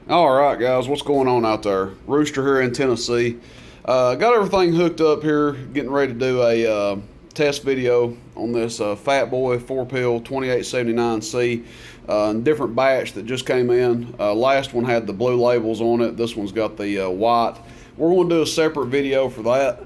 All right, guys, what's going on out there? Rooster here in Tennessee. Got everything hooked up here, getting ready to do a test video on this Fat Boy 4-pill 2879C. Different batch that just came in. Last one had the blue labels on it. This one's got the white. We're going to do a separate video for that.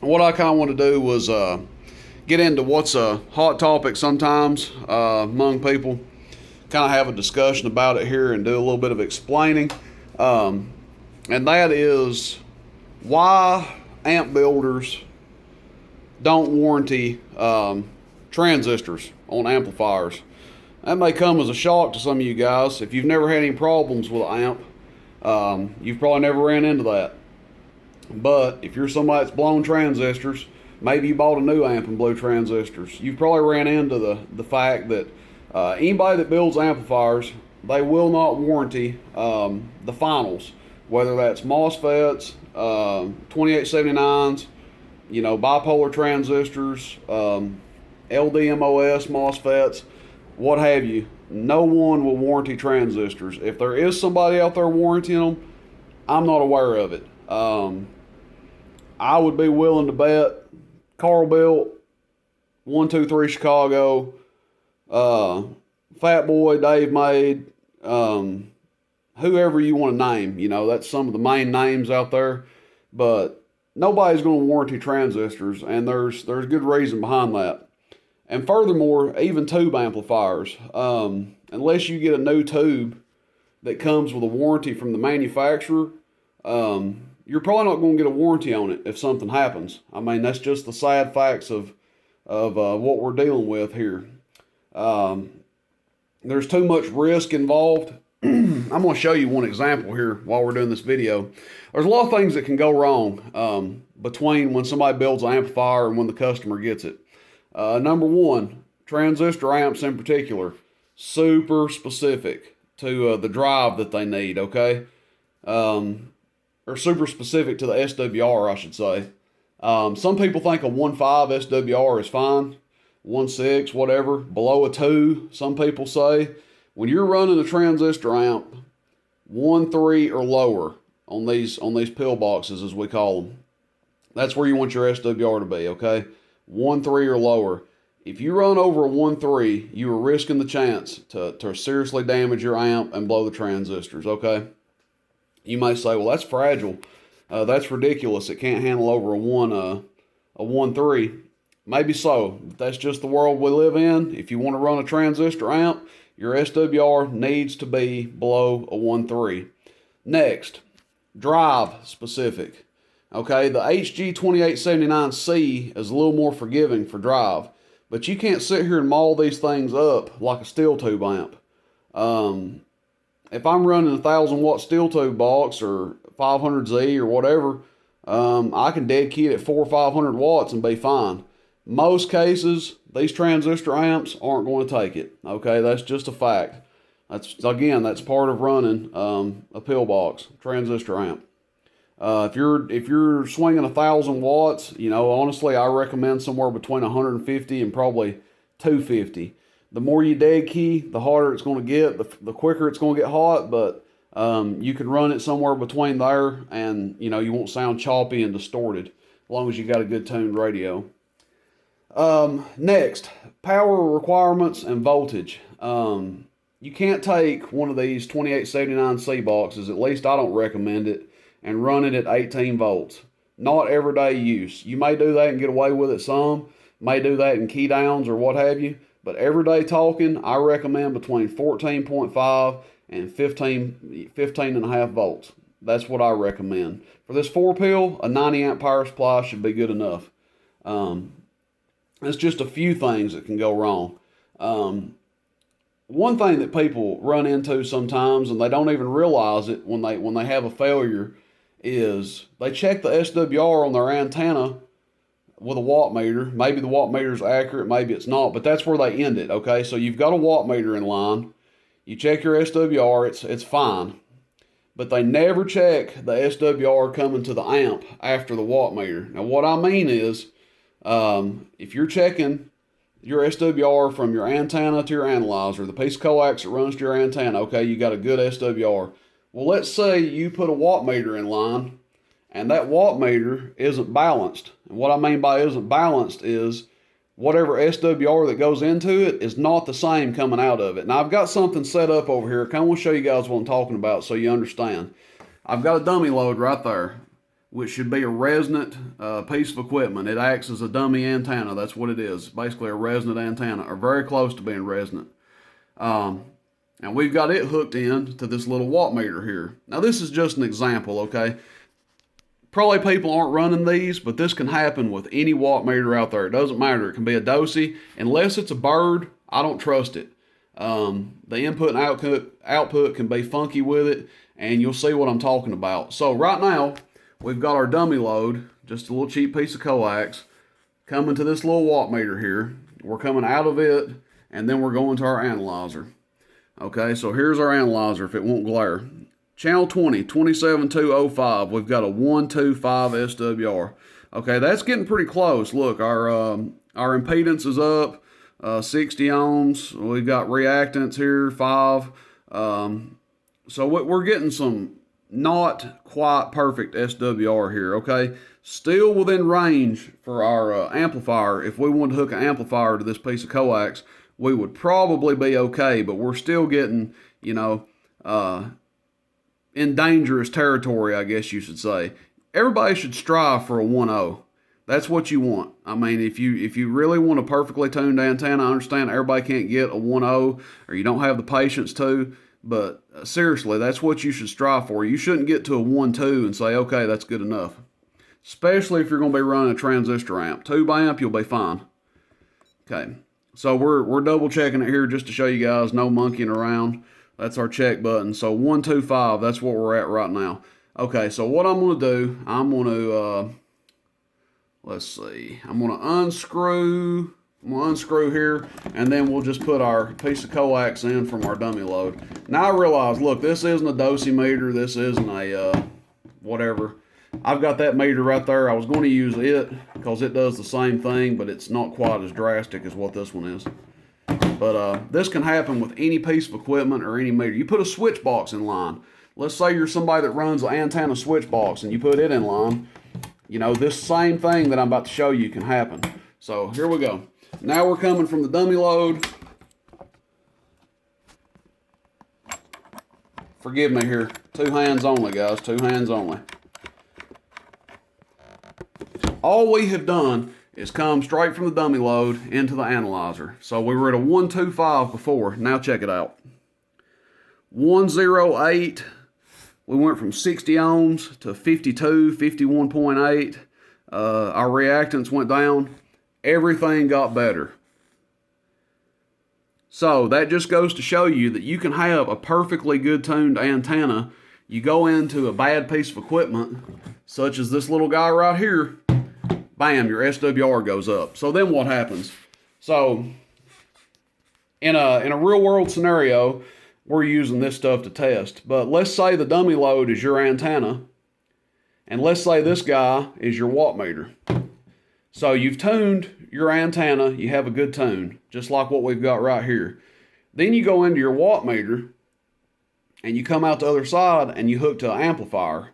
What I kind of want to do was get into what's a hot topic sometimes among people. Kind of have a discussion about it here and do a little bit of explaining. And that is why amp builders don't warranty transistors on amplifiers. That may come as a shock to some of you guys. If you've never had any problems with an amp, you've probably never ran into that. But if you're somebody that's blown transistors, maybe you bought a new amp and blew transistors, you've probably ran into the fact that anybody that builds amplifiers, they will not warranty the finals, whether that's MOSFETs, 2879s, bipolar transistors, LDMOS MOSFETs, what have you. No one will warranty transistors. If there is somebody out there warranting them, I'm not aware of it. I would be willing to bet Carl Built, 123 Chicago, Fat Boy, Dave Made, whoever you want to name, that's some of the main names out there, but nobody's going to warranty transistors, and there's good reason behind that. And furthermore, even tube amplifiers, unless you get a new tube that comes with a warranty from the manufacturer, you're probably not going to get a warranty on it if something happens. I mean, that's just the sad facts of what we're dealing with here. There's too much risk involved. I'm going to show you one example here while we're doing this video. There's a lot of things that can go wrong between when somebody builds an amplifier and when the customer gets it. Number one, transistor amps in particular, super specific to the drive that they need, okay? Or super specific to the SWR, I should say. Some people think a 1.5 SWR is fine. 1.6, whatever, below a 2, some people say. When you're running a transistor amp, 1.3 or lower on these pillboxes, as we call them, that's where you want your SWR to be, okay? 1.3 or lower. If you run over a 1.3, you are risking the chance to seriously damage your amp and blow the transistors, okay? You may say, well, that's fragile. That's ridiculous. It can't handle over a 1.3. Maybe so. That's just the world we live in. If you want to run a transistor amp, your SWR needs to be below a 1.3. Next, drive specific. Okay, the HG2879C is a little more forgiving for drive, but you can't sit here and maul these things up like a steel tube amp. If I'm running a 1,000-watt steel tube box or 500Z or whatever, I can dead key it at 400 or 500 watts and be fine. Most cases, these transistor amps aren't going to take it. Okay, that's just a fact. That's part of running a pillbox transistor amp. If you're swinging 1,000 watts, honestly, I recommend somewhere between 150 and probably 250. The more you dead key, the harder it's going to get, the quicker it's going to get hot, but you can run it somewhere between there, and you won't sound choppy and distorted as long as you got a good tuned radio. Next, power requirements and voltage. You can't take one of these 2879C boxes, at least I don't recommend it, and run it at 18 volts. Not everyday use. You may do that and get away with it some, may do that in key downs or what have you, but everyday talking, I recommend between 14.5 and 15.5 volts. That's what I recommend. For this 4-pill, a 90 amp power supply should be good enough. It's just a few things that can go wrong. One thing that people run into sometimes, and they don't even realize it when they have a failure, is they check the SWR on their antenna with a watt meter. Maybe the watt meter is accurate, maybe it's not, but that's where they end it, okay? So you've got a watt meter in line, you check your SWR, it's fine, but they never check the SWR coming to the amp after the watt meter. Now what I mean is, if you're checking your SWR from your antenna to your analyzer, the piece of coax that runs to your antenna, okay, you got a good SWR. Well, let's say you put a watt meter in line and that watt meter isn't balanced. And what I mean by isn't balanced is whatever SWR that goes into it is not the same coming out of it. Now, I've got something set up over here. I kind of want to show you guys what I'm talking about so you understand. I've got a dummy load right there, which should be a resonant piece of equipment. It acts as a dummy antenna. That's what it is. Basically a resonant antenna, or very close to being resonant. And we've got it hooked in to this little watt meter here. Now this is just an example, okay? Probably people aren't running these, but this can happen with any watt meter out there. It doesn't matter. It can be a Dosey. Unless it's a bird, I don't trust it. The input and output can be funky with it, and you'll see what I'm talking about. So right now, we've got our dummy load, just a little cheap piece of coax, coming to this little watt meter here. We're coming out of it, and then we're going to our analyzer. Okay, so here's our analyzer, if it won't glare. Channel 20, 27205, we've got a 125 SWR. Okay, that's getting pretty close. Look, our impedance is up, 60 ohms. We've got reactance here, 5. So we're getting some not quite perfect SWR here, okay? Still within range for our amplifier. If we wanted to hook an amplifier to this piece of coax, we would probably be okay, but we're still getting, you know, in dangerous territory, I guess you should say. Everybody should strive for a 1.0. That's what you want. I mean, if you really want a perfectly tuned antenna, I understand everybody can't get a 1.0, or you don't have the patience to, but seriously, that's what you should strive for. You shouldn't get to a 1.2 and say, okay, that's good enough. Especially if you're going to be running a transistor amp. Tube amp, you'll be fine. Okay, so we're double checking it here just to show you guys, no monkeying around. That's our check button. So 125, that's what we're at right now. Okay, so what I'm going to do, I'm going to, let's see, I'm going to unscrew here, and then we'll just put our piece of coax in from our dummy load. Now I realize, look, this isn't a Dosey meter, this isn't a, whatever. I've got that meter right there. I was going to use it because it does the same thing, but it's not quite as drastic as what this one is. But this can happen with any piece of equipment or any meter. You put a switch box in line. Let's say you're somebody that runs an antenna switch box and you put it in line. You know, this same thing that I'm about to show you can happen. So here we go. Now we're coming from the dummy load. Forgive me here. 2 hands only, guys. 2 hands only. All we have done is come straight from the dummy load into the analyzer. So we were at a 125 before. Now check it out. 108. We went from 60 ohms to 52, 51.8. Our reactance went down. Everything got better. So that just goes to show you that you can have a perfectly good tuned antenna. You go into a bad piece of equipment, such as this little guy right here, bam, your SWR goes up. So then what happens? So in a real world scenario, we're using this stuff to test. But let's say the dummy load is your antenna, and let's say this guy is your watt meter. So you've tuned your antenna, you have a good tune, just like what we've got right here. Then you go into your watt meter, and you come out the other side and you hook to an amplifier.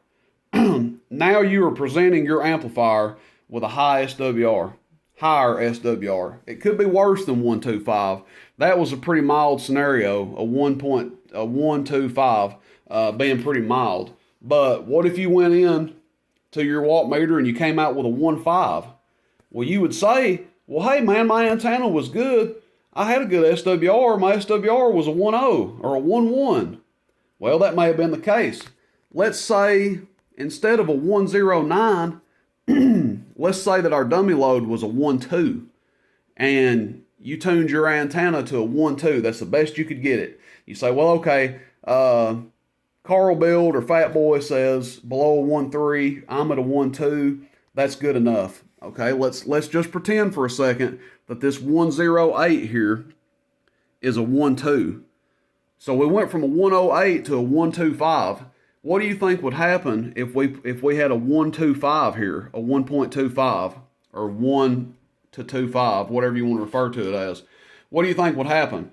Now you are presenting your amplifier with a high SWR, higher SWR. It could be worse than 125. That was a pretty mild scenario, a 125 being pretty mild. But what if you went in to your watt meter and you came out with a 1.5? Well, you would say, well, hey man, my antenna was good. I had a good SWR. My SWR was a 1.0 or a 1.1. Well, that may have been the case. Let's say instead of a 109, let's say that our dummy load was a 1.2 and you tuned your antenna to a 1.2. That's the best you could get it. You say, well, okay, Carl Build or Fat Boy says below a 1.3, I'm at a 1.2. That's good enough. Okay, let's just pretend for a second that this 108 here is a 1.2. So we went from a 108 to a 125. What do you think would happen if we had a 125 here, a 1.25 or 1.25 to 2.5, whatever you want to refer to it as. What do you think would happen?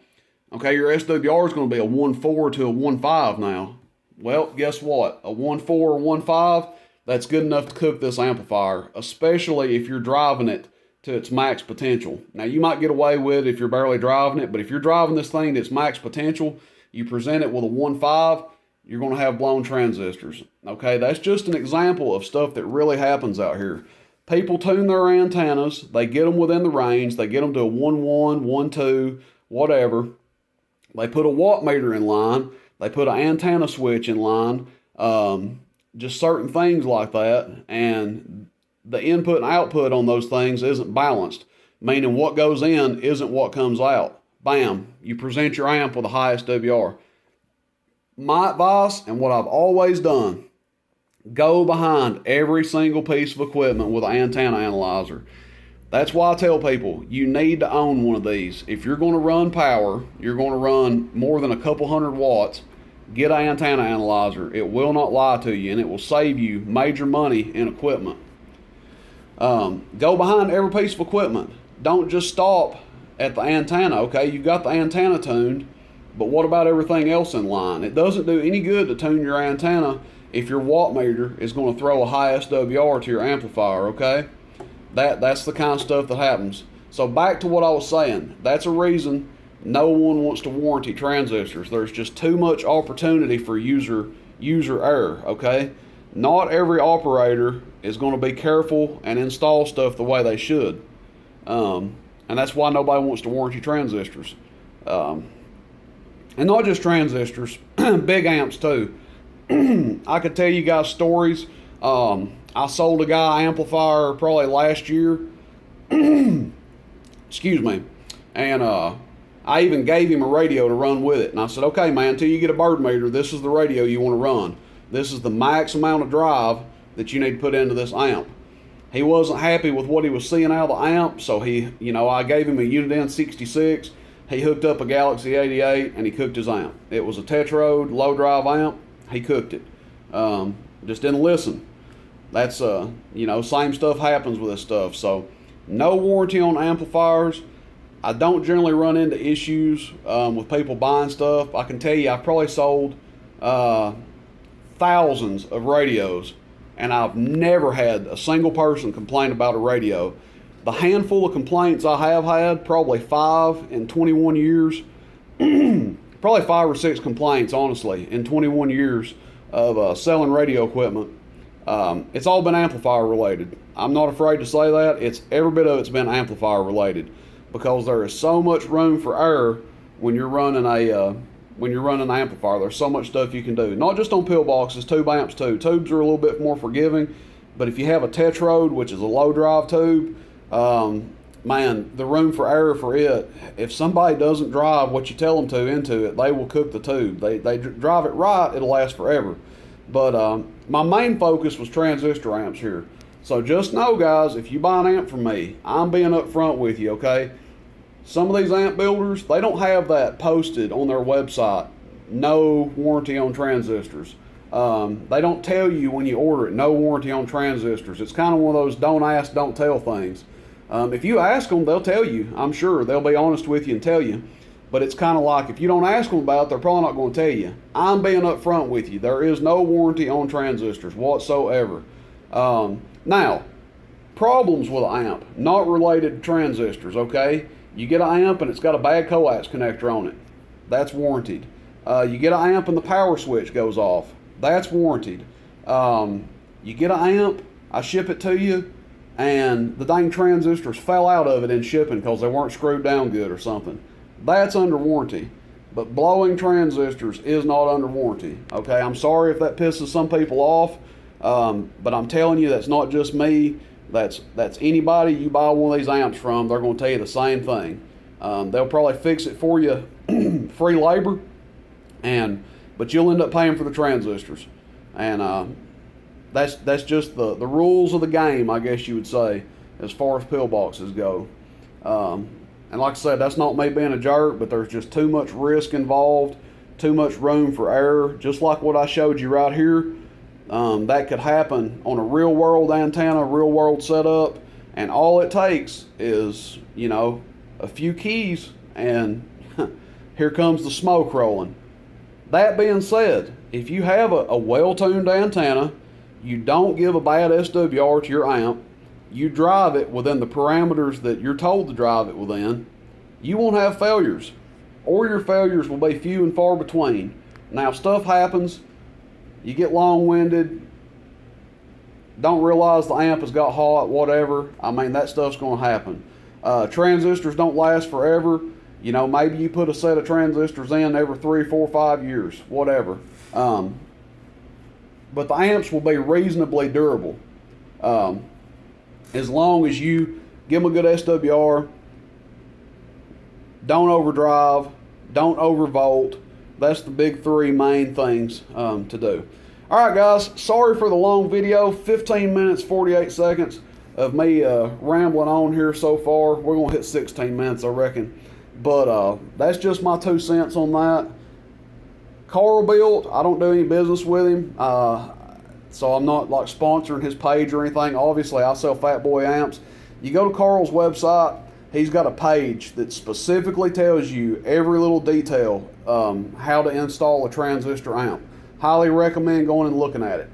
Okay, your SWR is going to be a 1.4 to a 1.5 now. Well, guess what? A 1.4 or 1.5, that's good enough to cook this amplifier, especially if you're driving it to its max potential. Now, you might get away with it if you're barely driving it, but if you're driving this thing to its max potential, you present it with a 1.5, you're going to have blown transistors. Okay, that's just an example of stuff that really happens out here. People tune their antennas, they get them within the range, they get them to a 1.1, 1.2, whatever. They put a watt meter in line, they put an antenna switch in line, just certain things like that, and the input and output on those things isn't balanced, meaning what goes in isn't what comes out. Bam, you present your amp with a high SWR. My advice, and what I've always done, go behind every single piece of equipment with an antenna analyzer. That's why I tell people, you need to own one of these. If you're going to run power, you're going to run more than a couple hundred watts, get an antenna analyzer. It will not lie to you, and it will save you major money in equipment. Go behind every piece of equipment. Don't just stop at the antenna. Okay, you got the antenna tuned, but what about everything else in line? It doesn't do any good to tune your antenna if your watt meter is going to throw a high SWR to your amplifier, okay? That's the kind of stuff that happens. So back to what I was saying, that's a reason no one wants to warranty transistors. There's just too much opportunity for user error, okay? Not every operator is going to be careful and install stuff the way they should. And that's why nobody wants to warranty transistors. And not just transistors, big amps too. I could tell you guys stories. I sold a guy an amplifier probably last year. Excuse me. And I even gave him a radio to run with it. And I said, okay, man, until you get a bird meter, this is the radio you want to run. This is the max amount of drive that you need to put into this amp. He wasn't happy with what he was seeing out of the amp, so I gave him a Uniden 66. He hooked up a Galaxy 88 and he cooked his amp. It was a Tetrode low drive amp. He cooked it. Just didn't listen. That's same stuff happens with this stuff. So no warranty on amplifiers. I don't generally run into issues with people buying stuff. I can tell you I've probably sold thousands of radios, and I've never had a single person complain about a radio. The handful of complaints I have had, probably 5 in 21 years, probably 5 or 6 complaints, honestly, in 21 years of selling radio equipment. It's all been amplifier related. I'm not afraid to say that. Every bit of it's been amplifier related, because there is so much room for error when you're running an amplifier. There's so much stuff you can do. Not just on pillboxes, tube amps too. Tubes are a little bit more forgiving, but if you have a Tetrode, which is a low drive tube, man, the room for error for it, if somebody doesn't drive what you tell them to into it, they will cook the tube. They drive it right, it'll last forever. But my main focus was transistor amps here. So just know, guys, if you buy an amp from me, I'm being upfront with you, okay? Some of these amp builders, they don't have that posted on their website, no warranty on transistors. They don't tell you when you order it, no warranty on transistors. It's kind of one of those don't ask, don't tell things. If you ask them, they'll tell you. I'm sure they'll be honest with you and tell you. But it's kind of like, if you don't ask them about it, they're probably not going to tell you. I'm being upfront with you. There is no warranty on transistors whatsoever. Now, problems with an amp, not related to transistors, okay? You get an amp and it's got a bad coax connector on it. That's warranted. You get an amp and the power switch goes off. That's warranted. You get an amp, I ship it to you, and the dang transistors fell out of it in shipping because they weren't screwed down good or something. That's under warranty. But blowing transistors is not under warranty. Okay, I'm sorry if that pisses some people off, but I'm telling you, that's not just me. That's anybody you buy one of these amps from, they're going to tell you the same thing. They'll probably fix it for you, free labor, but you'll end up paying for the transistors. And that's just the rules of the game, I guess you would say, as far as pillboxes go. And like I said, that's not me being a jerk, but there's just too much risk involved, too much room for error. Just like what I showed you right here, that could happen on a real world antenna, real world setup. And all it takes is, you know, a few keys and here comes the smoke rolling. That being said, if you have a well-tuned antenna, you don't give a bad SWR to your amp, you drive it within the parameters that you're told to drive it within, you won't have failures, or your failures will be few and far between. Now, stuff happens, you get long-winded, don't realize the amp has got hot, whatever. I mean, that stuff's going to happen. Transistors don't last forever. You know, maybe you put a set of transistors in every 3, 4, 5 years, whatever. But the amps will be reasonably durable. As long as you give them a good SWR, don't overdrive, don't overvolt. That's the big 3 main things to do. All right, guys, sorry for the long video, 15 minutes, 48 seconds of me rambling on here so far. We're going to hit 16 minutes, I reckon. But that's just my 2 cents on that. Carl built, I don't do any business with him, so I'm not like sponsoring his page or anything. Obviously, I sell Fat Boy amps. You go to Carl's website, he's got a page that specifically tells you every little detail how to install a transistor amp. Highly recommend going and looking at it.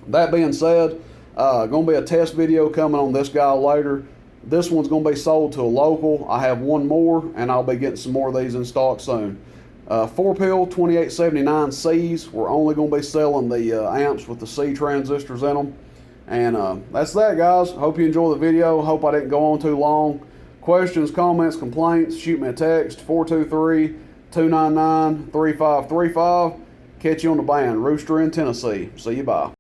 That being said, going to be a test video coming on this guy later. This one's going to be sold to a local. I have one more, and I'll be getting some more of these in stock soon. 4-pill 2879Cs. We're only going to be selling the amps with the C transistors in them. And that's that, guys. Hope you enjoy the video. Hope I didn't go on too long. Questions, comments, complaints, shoot me a text, 423-299-3535. Catch you on the band. Rooster in Tennessee. See you, bye.